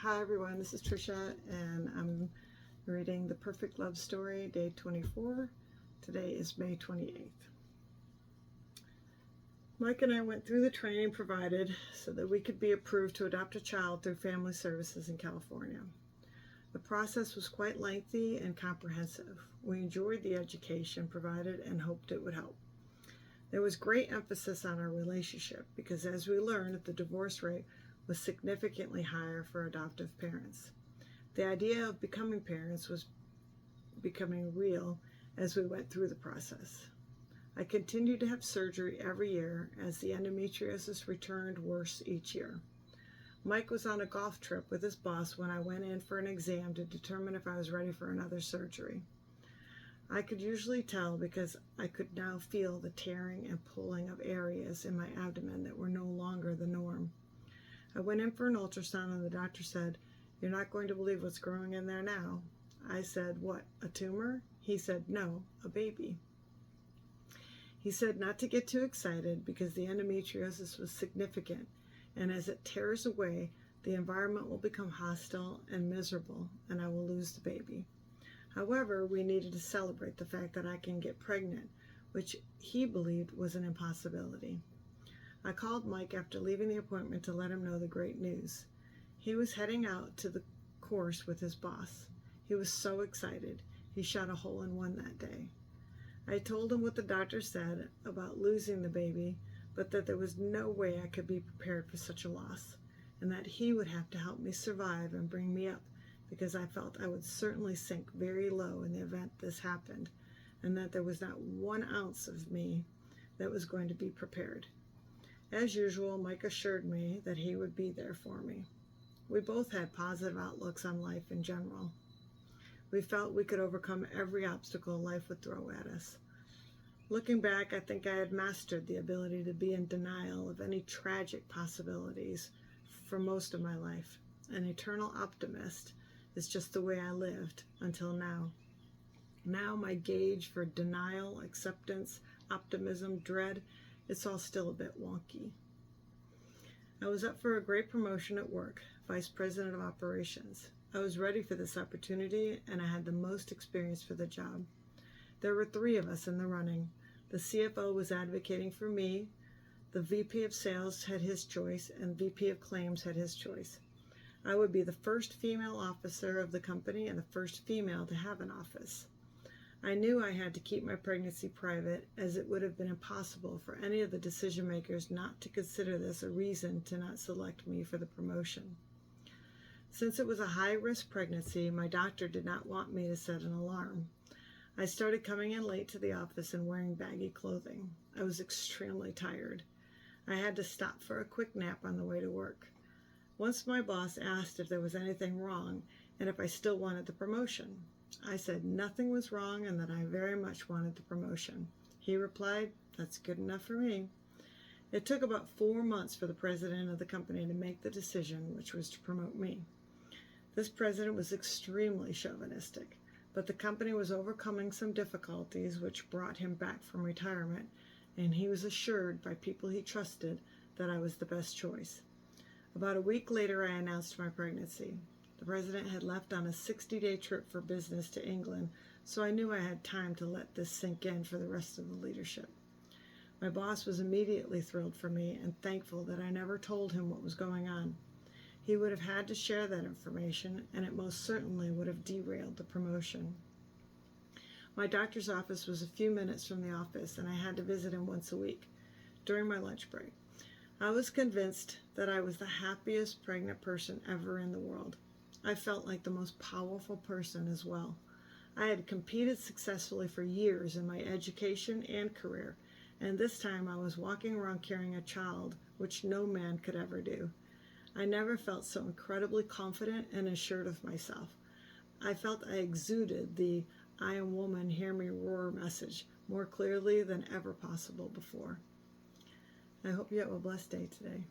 Hi everyone, this is Trisha and I'm reading The Perfect Love Story, day 24. Today is May 28th. Mike and I went through the training provided so that we could be approved to adopt a child through Family Services in California. The process was quite lengthy and comprehensive. We enjoyed the education provided and hoped it would help. There was great emphasis on our relationship because, as we learned, the divorce rate was significantly higher for adoptive parents. The idea of becoming parents was becoming real as we went through the process. I continued to have surgery every year as the endometriosis returned worse each year. Mike was on a golf trip with his boss when I went in for an exam to determine if I was ready for another surgery. I could usually tell because I could now feel the tearing and pulling of areas in my abdomen that were no longer the norm. I went in for an ultrasound and the doctor said, "You're not going to believe what's growing in there now." I said, "What, a tumor?" He said, "No, a baby." He said not to get too excited because the endometriosis was significant, and as it tears away, the environment will become hostile and miserable, and I will lose the baby. However, we needed to celebrate the fact that I can get pregnant, which he believed was an impossibility. I called Mike after leaving the appointment to let him know the great news. He was heading out to the course with his boss. He was so excited. He shot a hole-in-one that day. I told him what the doctor said about losing the baby, but that there was no way I could be prepared for such a loss, and that he would have to help me survive and bring me up, because I felt I would certainly sink very low in the event this happened, and that there was not 1 ounce of me that was going to be prepared. As usual, Mike assured me that he would be there for me. We both had positive outlooks on life in general. We felt we could overcome every obstacle life would throw at us. Looking back, I think I had mastered the ability to be in denial of any tragic possibilities for most of my life. An eternal optimist is just the way I lived until now. Now my gauge for denial, acceptance, optimism, dread, it's all still a bit wonky. I was up for a great promotion at work, Vice President of Operations. I was ready for this opportunity, and I had the most experience for the job. There were 3 of us in the running. The CFO was advocating for me, the VP of Sales had his choice, and VP of Claims had his choice. I would be the first female officer of the company and the first female to have an office. I knew I had to keep my pregnancy private, as it would have been impossible for any of the decision makers not to consider this a reason to not select me for the promotion. Since it was a high-risk pregnancy, my doctor did not want me to set an alarm. I started coming in late to the office and wearing baggy clothing. I was extremely tired. I had to stop for a quick nap on the way to work. Once my boss asked if there was anything wrong and if I still wanted the promotion. I said nothing was wrong and that I very much wanted the promotion. He replied, "That's good enough for me." It took about 4 months for the president of the company to make the decision, which was to promote me. This president was extremely chauvinistic, but the company was overcoming some difficulties which brought him back from retirement, and he was assured by people he trusted that I was the best choice. About a week later, I announced my pregnancy. The president had left on a 60-day trip for business to England, so I knew I had time to let this sink in for the rest of the leadership. My boss was immediately thrilled for me and thankful that I never told him what was going on. He would have had to share that information, and it most certainly would have derailed the promotion. My doctor's office was a few minutes from the office, and I had to visit him once a week during my lunch break. I was convinced that I was the happiest pregnant person ever in the world. I felt like the most powerful person as well. I had competed successfully for years in my education and career, and this time I was walking around carrying a child, which no man could ever do. I never felt so incredibly confident and assured of myself. I felt I exuded the "I am woman, hear me roar" message more clearly than ever possible before. I hope you have a blessed day today.